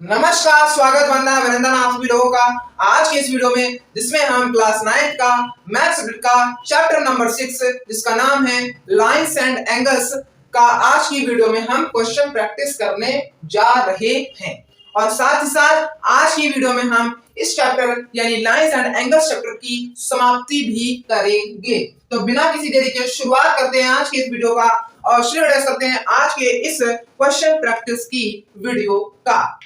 नमस्कार, स्वागत वंदना अभिनंदन आप सभी लोगों का आज के इस वीडियो में, जिसमें हम क्लास 9 का मैथ्स सब्जेक्ट का चैप्टर नंबर 6 जिसका नाम है लाइंस एंड एंगल्स का आज की वीडियो में हम क्वेश्चन प्रैक्टिस करने जा रहे हैं। और साथ ही साथ आज की वीडियो में हम इस चैप्टर यानी लाइंस एंड एंगल्स चैप्टर की समाप्ति भी करेंगे। तो बिना किसी देरी के शुरुआत करते हैं आज के इस वीडियो का और शुरू करते हैं आज के इस क्वेश्चन प्रैक्टिस की वीडियो का।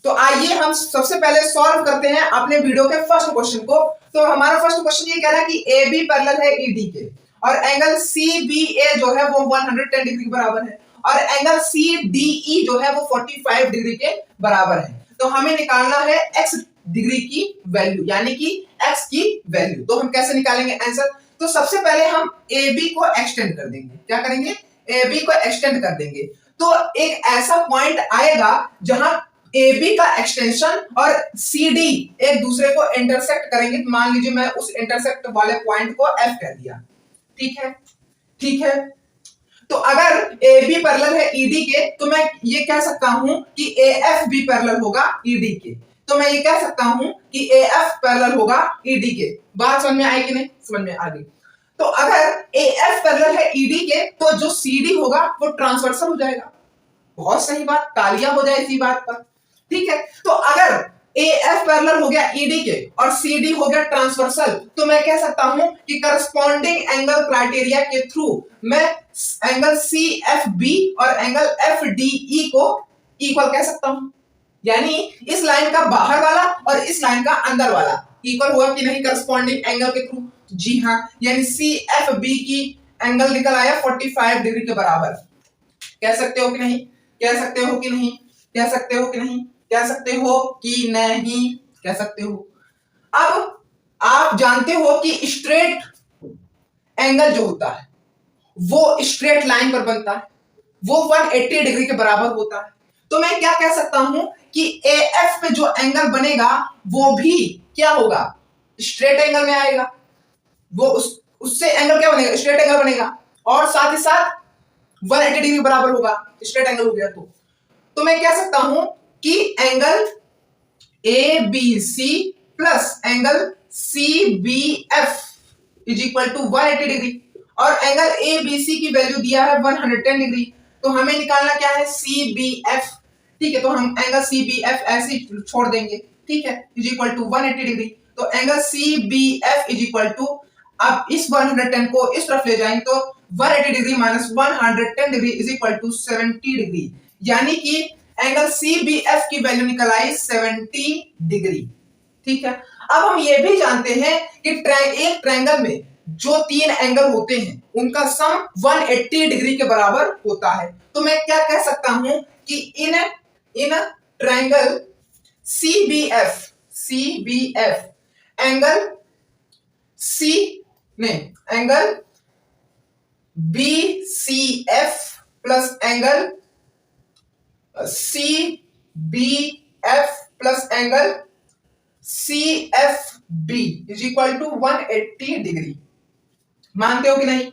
तो आइए हम सबसे पहले सॉल्व करते हैं अपने वीडियो के फर्स्ट क्वेश्चन को। तो हमारा फर्स्ट क्वेश्चन ये कह रहा है कि ए बी पैरेलल है ईडी के और एंगल सी बी ए जो है वो 110 डिग्री के बराबर है और एंगल सी डी ई जो है वो 45 डिग्री के बराबर है। तो हमें निकालना है एक्स डिग्री की वैल्यू यानी कि एक्स की वैल्यू। तो हम कैसे निकालेंगे आंसर? तो सबसे पहले हम ए बी को एक्सटेंड कर देंगे। क्या करेंगे? ए बी को एक्सटेंड कर देंगे। तो एक ऐसा पॉइंट आएगा जहां ए बी का एक्सटेंशन और सी डी एक दूसरे को इंटरसेक्ट करेंगे। तो मान लीजिए मैं उस इंटरसेक्ट वाले पॉइंट को एफ कह दिया। ठीक है, ठीक है। तो अगर ए बी पैरेलल है ईडी के तो मैं ये कह सकता हूं कि ए एफ भी पैरेलल होगा ईडी के। तो मैं ये कह सकता हूं कि ए एफ पैरेलल होगा ईडी के। बात समझ में आई कि नहीं? समझ में आ गई। तो अगर ए एफ पैरेलल है ईडी के तो जो सी डी होगा वो ट्रांसवर्सल हो जाएगा। बहुत सही बात, तालियां हो जाए इसी बात पर। ठीक है, तो अगर ए एफ पैरेलल हो गया ईडी के और सी डी हो गया ट्रांसवर्सल तो मैं कह सकता हूं कि करस्पॉन्डिंग एंगल क्राइटेरिया के थ्रू मैं एंगल सी एफ बी और एंगल एफ डी ई को इक्वल कह सकता हूं। यानी इस लाइन का बाहर वाला और इस लाइन का अंदर वाला इक्वल हुआ कि नहीं करस्पॉन्डिंग एंगल के थ्रू? जी हां, यानी सी एफ बी की एंगल निकल आया 45 डिग्री के बराबर। कह सकते हो कि नहीं? कह सकते हो कि नहीं? कह सकते हो कि नहीं? कह सकते हो कि नहीं? कह सकते हो। अब आप जानते हो कि स्ट्रेट एंगल जो होता है वो स्ट्रेट लाइन पर बनता है, वो 180 डिग्री के बराबर होता है। तो मैं क्या कह सकता हूं कि ए एफ पे जो एंगल बनेगा वो भी क्या होगा? स्ट्रेट एंगल में आएगा। वो उससे एंगल क्या बनेगा? स्ट्रेट एंगल बनेगा और साथ ही साथ 180 डिग्री बराबर होगा। स्ट्रेट एंगल हो गया तो मैं कह सकता हूं कि angle A B C plus angle C B F is equal to 180 degree और एंगल ए बी सी की वैल्यू दिया है 110 डिग्री। तो हमें निकालना क्या है? C B F. ठीक है, तो हम एंगल सी बी एफ ऐसे ही छोड़ देंगे। ठीक है, इज इक्वल टू 180 डिग्री। तो angle C B F is equal to, अब इस 110 को इस तरफ ले जाएंगे तो 180 degree minus 110 degree is equal to 70 degree. यानी कि एंगल सी बी एफ की वैल्यू निकल आई 70 डिग्री। ठीक है, अब हम ये भी जानते हैं कि एक ट्रायंगल में जो तीन एंगल होते हैं उनका सम 180 डिग्री के बराबर होता है। तो मैं क्या कह सकता हूं कि in triangle C B F angle C ने angle B C F plus angle C B F plus angle C F B is equal to 180 degree. मानते हो कि नहीं?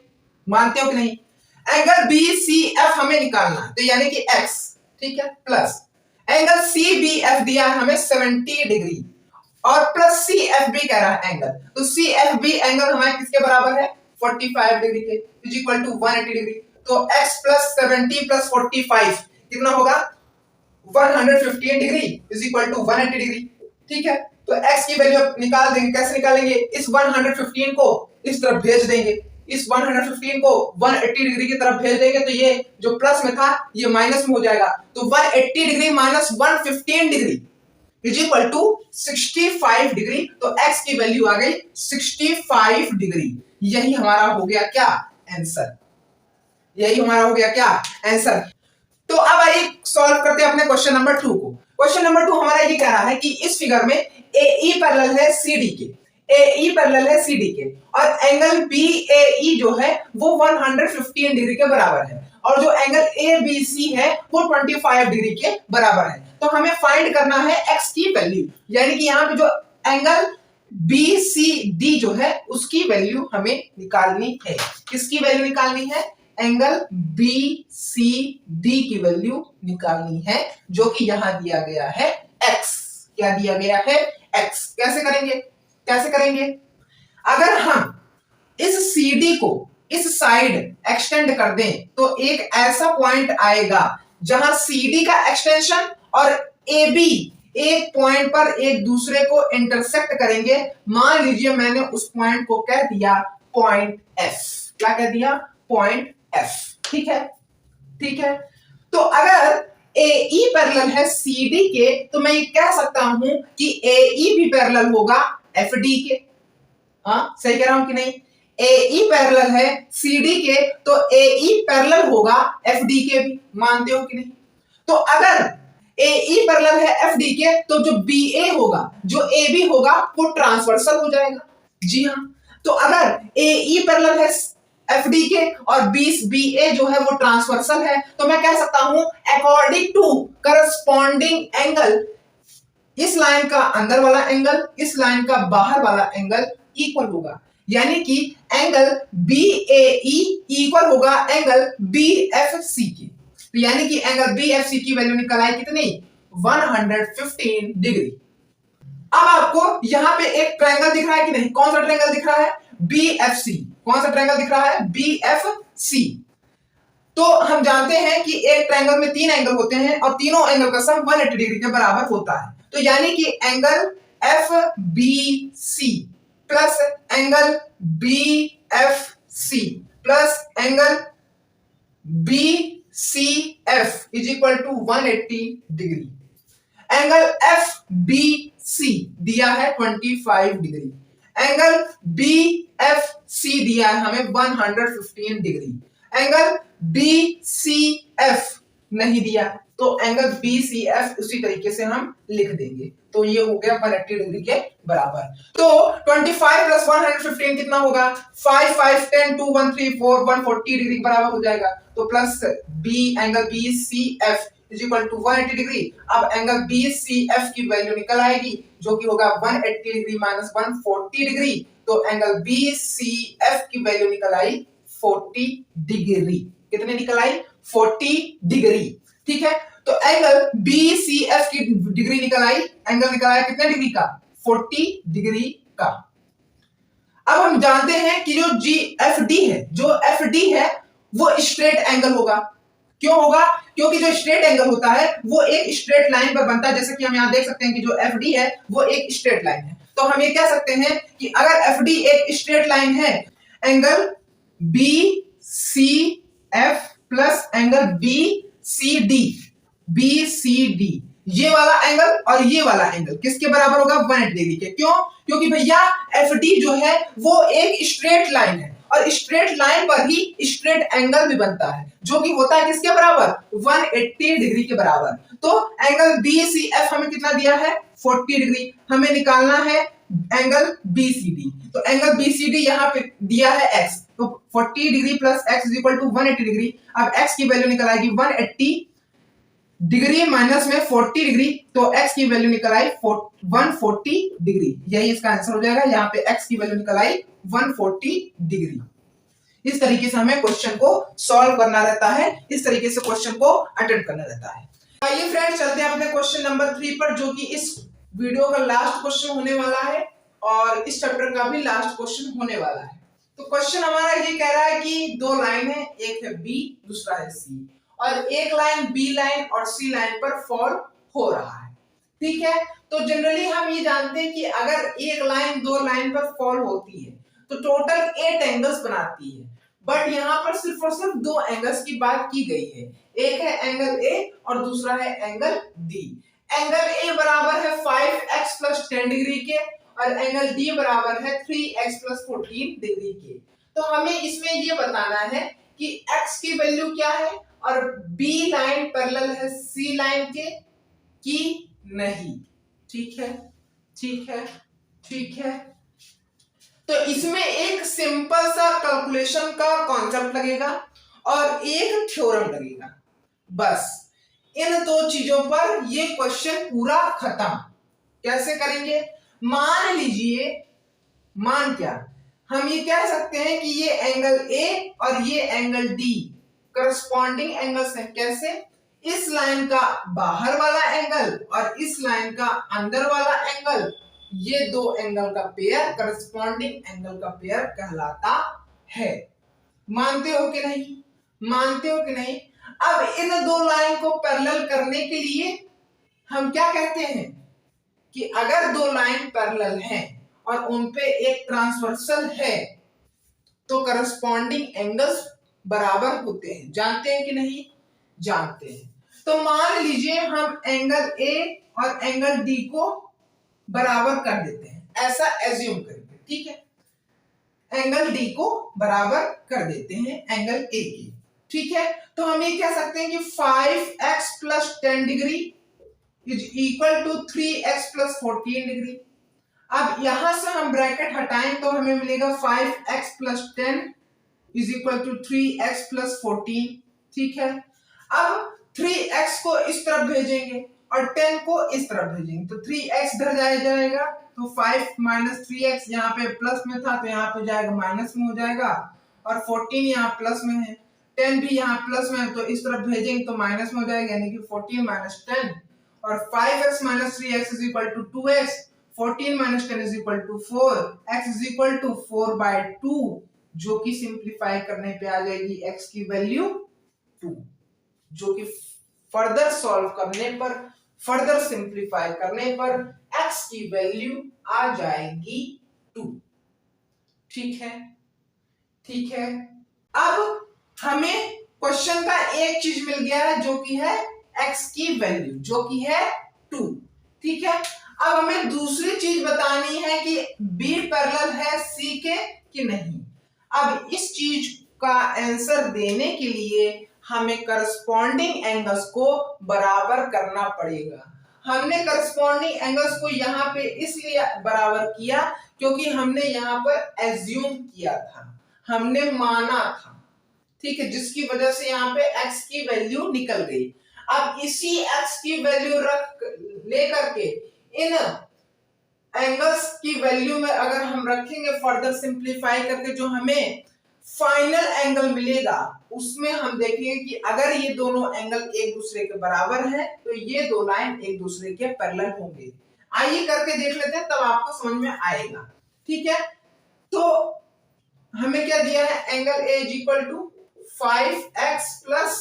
मानते हो कि नहीं? एंगल बी सी एफ हमें निकालना है तो यानी कि एक्स। ठीक है, plus angle C B F दिया है हमें 70 डिग्री और प्लस सी एफ बी कह रहा है एंगल। तो सी एफ बी एंगल हमारे किसके बराबर है? 45 डिग्री के इज इक्वल टू 180 डिग्री। तो x प्लस 70 प्लस 45 कितना होगा? 115 degree is equal to 180 degree. ठीक है, तो x की वैल्यू निकाल देंगे। कैसे निकालेंगे? इस 115 को इस तरफ भेज देंगे, इस 115 को 180 डिग्री की तरफ भेज देंगे तो ये जो प्लस में था ये माइनस में हो जाएगा। तो 180 degree minus 115 degree is equal to 65 degree. तो x की वैल्यू आ गई 65 डिग्री। यही हमारा हो गया क्या? आंसर। यही हमारा हो गया क्या? आंसर। तो अब आइए सॉल्व करते हैं अपने क्वेश्चन नंबर 2 को। क्वेश्चन नंबर 2 हमारा ये कह रहा है कि इस फिगर में AE पैरेलल है CD के, AE पैरेलल है CD के और एंगल BAE जो है वो 115 डिग्री के बराबर है और जो एंगल ABC है वो 25 डिग्री के बराबर है। तो हमें फाइंड करना है x की वैल्यू, यानी कि यहाँ पे जो एंगल BCD जो है उसकी वैल्यू हमें निकालनी है। किसकी वैल्यू निकालनी है? एंगल बी सी डी की वैल्यू निकालनी है जो कि यहां दिया गया है क्या दिया गया है, x। कैसे करेंगे, अगर हम इस CD को इस साइड एक्सटेंड कर दें तो एक ऐसा पॉइंट आएगा जहां CD का एक्सटेंशन और AB एक पॉइंट पर एक दूसरे को इंटरसेक्ट करेंगे। मान लीजिए मैंने उस पॉइंट को कह दिया पॉइंट F। क्या कह दिया, पॉइंट F। ठीक है। तो अगर AE पैरेलल है CD के तो मैं ये कह सकता हूं कि AE भी पैरेलल होगा FD के। हाँ, सही कह रहा हूं कि नहीं, AE पैरेलल है CD के तो AE पैरेलल होगा FD के भी। मानते हो कि नहीं? तो अगर AE पैरेलल है FD के तो जो BA होगा, जो AB होगा वो ट्रांसवर्सल हो जाएगा। जी हाँ, तो अगर AE पैरेलल है FD के और BA जो है वो ट्रांसवर्सल है तो मैं कह सकता हूं अकॉर्डिंग टू करस्पॉन्डिंग एंगल, इस लाइन का अंदर वाला एंगल, इस लाइन का बाहर वाला एंगल इक्वल होगा। यानी कि एंगल BAE इक्वल होगा एंगल BFC के। तो यानी कि एंगल BFC की वैल्यू निकल आई कितनी, 115 डिग्री। अब आपको यहां पे एक ट्रायंगल दिख रहा है कि नहीं, कौन सा ट्रायंगल दिख रहा है, BFC। कौन सा ट्रायंगल दिख रहा है, BFC। तो हम जानते हैं कि एक ट्रायंगल में 3 एंगल होते हैं और तीनों एंगल का सम 180 डिग्री के बराबर होता है। तो यानी कि angle FBC plus angle BFC plus angle BCF is equal to 180 degree. Angle FBC दिया है 25 डिग्री, एंगल BFC दिया है हमें 115 डिग्री, एंगल BCF नहीं दिया तो एंगल BCF उसी तरीके से हम लिख देंगे। तो ये हो गया 180 डिग्री के बराबर। तो 25 प्लस 115 कितना होगा, 5 5 10 2 1 3 4 140 डिग्री के बराबर हो जाएगा। तो plus angle BCF is equal to 180 degree. अब एंगल BCF की वैल्यू निकल आएगी जो कि होगा 180 डिग्री माइनस 140 डिग्री। तो एंगल BCF की वैल्यू निकल आई 40 डिग्री। कितने निकल आई, 40 डिग्री। ठीक है, तो एंगल BCF की डिग्री निकल आई, एंगल निकल आया कितने डिग्री का, 40 डिग्री का। अब हम जानते हैं कि जो FD है वो स्ट्रेट एंगल होगा। क्यों होगा, क्योंकि जो स्ट्रेट एंगल होता है वो एक स्ट्रेट लाइन पर बनता है। जैसे कि हम यहां देख सकते हैं कि जो FD है वो एक स्ट्रेट लाइन है। तो हम ये कह सकते हैं कि अगर FD एक स्ट्रेट लाइन है, angle BCF plus angle BCD, ये वाला एंगल और ये वाला एंगल किसके बराबर होगा, 180 डिग्री के। क्यों, क्योंकि भैया FD जो है वो एक स्ट्रेट लाइन है और स्ट्रेट लाइन पर ही स्ट्रेट एंगल भी बनता है जो कि होता है किसके बराबर, 180 डिग्री के बराबर। तो एंगल BCF हमें कितना दिया है, 40 डिग्री। हमें निकालना है एंगल BCD। तो एंगल BCD यहां पे दिया है x, तो 40 डिग्री plus x is equal to 180 degree. अब x की वैल्यू निकल आएगी 180 डिग्री माइनस में 40 डिग्री, तो x की वैल्यू निकल आई 140 डिग्री। यही इसका आंसर हो जाएगा। यहाँ पे x की वैल्यू निकल आई 140 डिग्री। इस तरीके से हमें क्वेश्चन को सॉल्व करना रहता है, इस तरीके से क्वेश्चन को अटेम्प्ट करना रहता है। आइए फ्रेंड्स चलते हैं अपने क्वेश्चन नंबर 3 पर, जो कि इस वीडियो का लास्ट क्वेश्चन होने वाला है और इस चैप्टर का भी लास्ट क्वेश्चन होने वाला है। तो क्वेश्चन हमारा ये कह रहा है कि 2 लाइन है, एक है B दूसरा है C, और एक लाइन B लाइन और C लाइन पर फॉल हो रहा है। ठीक है, तो जनरली हम ये जानते हैं कि अगर एक लाइन 2 लाइन पर फॉल होती है तो टोटल 8 एंगल्स बनाती है। बट यहाँ पर सिर्फ और सिर्फ 2 एंगल्स की बात की गई है, एक है एंगल A और दूसरा है एंगल D। एंगल A बराबर है 5x प्लस 10 डिग्री के और एंगल D बराबर है 3x प्लस 14 डिग्री के। तो हमें इसमें ये बताना है कि x की वैल्यू क्या है और B लाइन पैरेलल है C लाइन के कि नहीं। ठीक है। तो इसमें एक सिंपल सा कैलकुलेशन का कॉन्सेप्ट लगेगा और एक थ्योरम लगेगा। बस इन 2 चीजों पर ये क्वेश्चन पूरा खत्म। कैसे करेंगे, मान लीजिए, मान क्या, हम ये कह सकते हैं कि ये एंगल A और ये एंगल D करस्पॉन्डिंग एंगल्स हैं। कैसे, इस लाइन का बाहर वाला एंगल और इस लाइन का अंदर वाला एंगल, ये दो एंगल का पेयर करस्पॉन्डिंग एंगल का पेयर कहलाता है। मानते हो कि नहीं? मानते हो कि नहीं? अब इन दो लाइन को पैरेलल करने के लिए हम क्या कहते हैं कि अगर दो लाइन पैरेलल हैं और उनपे एक ट्रांसवर्सल है तो करस्पॉन्डिंग एंगल्स बराबर होते हैं। जानते हैं कि नहीं? जानते हैं। तो मान लीजिए हम एंगल ए और एंगल डी को बराबर कर देते हैं, ऐसा एज्यूम करेंगे, ठीक है? एंगल डी को बराबर कर देते हैं एंगल ए की, ठीक है? तो हम ये कह सकते हैं कि 5x plus 10 degree is equal to 3x plus 14 degree. अब यहां से हम ब्रैकेट हटाएं तो हमें मिलेगा 5x plus 10 is equal to 3x plus 14, ठीक है? अब 3x को इस तरफ भेजेंगे और 10 को इस तरफ भेजेंगे तो 3x इधर जाएगा तो 5 माइनस 3x यहाँ पे प्लस में था तो यहाँ पे जाएगा माइनस में हो जाएगा, और 14 यहाँ प्लस में है, 10 भी यहाँ प्लस में है तो इस तरफ भेजेंगे तो माइनस में हो जाएगा, यानी कि 14 माइनस 10, और 5x minus 3x is equal to 2x, 14 minus 10 is equal to 4, x is equal to 4/2, जो कि सिंप्लीफाई करने पे आ जाएगी x की वैल्यू 2, जो कि फर्दर सॉल्व करने पर, फर्दर सिंप्लीफाई करने पर x की वैल्यू आ जाएगी 2, ठीक है? ठीक है। अब हमें क्वेश्चन का एक चीज मिल गया है जो कि है x की वैल्यू, जो कि है 2, ठीक है? अब हमें दूसरी चीज बतानी है कि B पैरेलल है C के कि नहीं। अब इस चीज का आंसर देने के लिए हमें करस्पॉन्डिंग एंगल्स को बराबर करना पड़ेगा। हमने करस्पॉन्डिंग एंगल्स को यहाँ पे इसलिए बराबर किया क्योंकि हमने यहाँ पर एज्यूम किया था, हमने माना था, ठीक है, जिसकी वजह से यहाँ पे x की वैल्यू निकल गई। अब इसी x की वैल्यू रख लेकर के इन एंगल्स की वैल्यू में अगर हम रखेंगे फर्दर सिंप्लीफाई करके, जो हमें फाइनल एंगल मिलेगा उसमें हम देखेंगे कि अगर ये दोनों एंगल एक दूसरे के बराबर है तो ये दो लाइन एक दूसरे के पैरेलल होंगे। आइए करके देख लेते हैं, तब आपको समझ में आएगा, ठीक है? तो हमें क्या दिया है, angle A is equal to 5x plus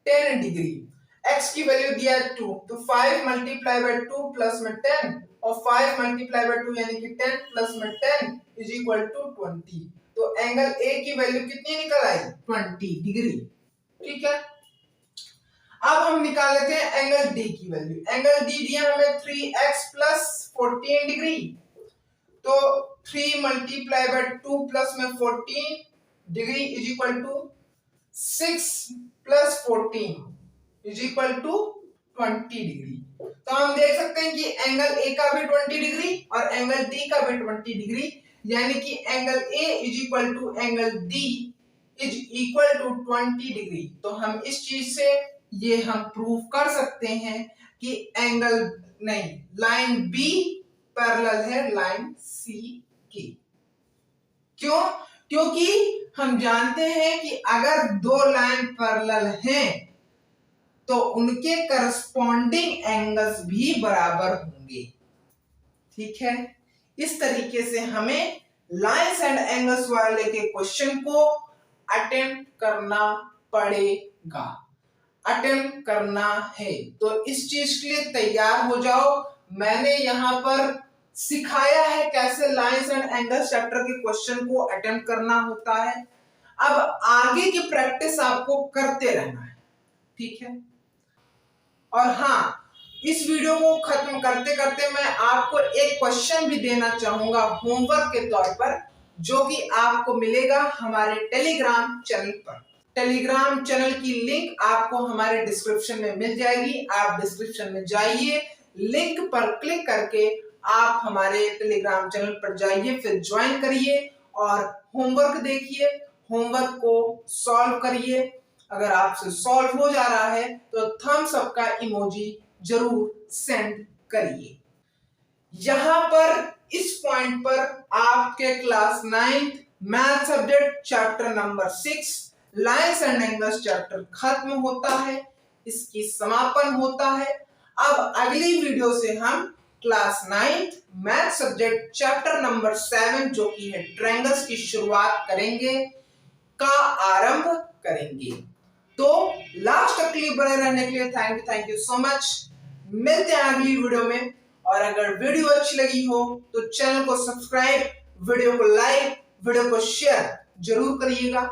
10 degree, x की वैल्यू दिया है 2, तो 5 मल्टीप्लाई बाय 2 प्लस में 10, और 5 मल्टीप्लाई बाय 2 यानी कि 10 प्लस में 10 इज इक्वल टू 20। तो एंगल ए की वैल्यू कितनी निकल आई, 20 डिग्री, ठीक है? अब हम निकाल लेते हैं एंगल डी की वैल्यू। एंगल डी दिया हमें 3x प्लस 14 डिग्री, तो 3 मल्टीप्लाई बाय 2 प्लस में 14 degree is equal to 6 plus 14 is equal to 20 degree. तो हम देख सकते हैं कि एंगल ए का भी 20 डिग्री और एंगल डी का भी 20 डिग्री, यानी कि angle A is equal to angle D is equal to 20 degree. तो हम इस चीज से ये हम प्रूव कर सकते हैं कि एंगल नहीं, लाइन बी पैरेलल है लाइन सी की। क्यों? क्योंकि हम जानते हैं कि अगर दो लाइन पैरेलल हैं तो उनके करस्पॉन्डिंग एंगल्स भी बराबर होंगे, ठीक है? इस तरीके से हमें लाइंस एंड एंगल्स वाले के क्वेश्चन को अटेम्प्ट करना पड़ेगा, अटेम्प्ट करना है। तो इस चीज के लिए तैयार हो जाओ। मैंने यहाँ पर सिखाया है कैसे लाइंस एंड एंगल्स चैप्टर के क्वेश्चन को अटेम्प्ट करना होता है। अब आगे की प्रैक्टिस आपको करते रहना है, ठीक है? और हाँ, इस वीडियो को खत्म करते करते मैं आपको एक क्वेश्चन भी देना चाहूंगा होमवर्क के तौर पर, जो कि आपको मिलेगा हमारे टेलीग्राम चैनल पर। टेलीग्राम चैनल की लिंक आपको हमारे डिस्क्रिप्शन में मिल जाएगी। आप डिस्क्रिप्शन में जाइए, लिंक पर क्लिक करके आप हमारे टेलीग्राम चैनल पर जाइए, फिर ज्वाइन करिए और होमवर्क देखिए, होमवर्क को सॉल्व करिए। अगर आपसे सॉल्व हो जा रहा है तो थम्स अप का इमोजी जरूर सेंड करिए। यहां पर इस पॉइंट पर आपके class 9th math subject chapter number 6 lines and angles chapter खत्म होता है, इसकी समापन होता है। अब अगली वीडियो से हम class 9th math subject chapter number 7 जो कि है ट्रायंगल्स की शुरुआत करेंगे, का आरंभ करेंगे। तो लास्ट तक के लिए बने रहने के लिए थैंक यू सो मच। मिलते हैं अगली वीडियो में। और अगर वीडियो अच्छी लगी हो तो चैनल को सब्सक्राइब, वीडियो को लाइक, वीडियो को शेयर जरूर करिएगा।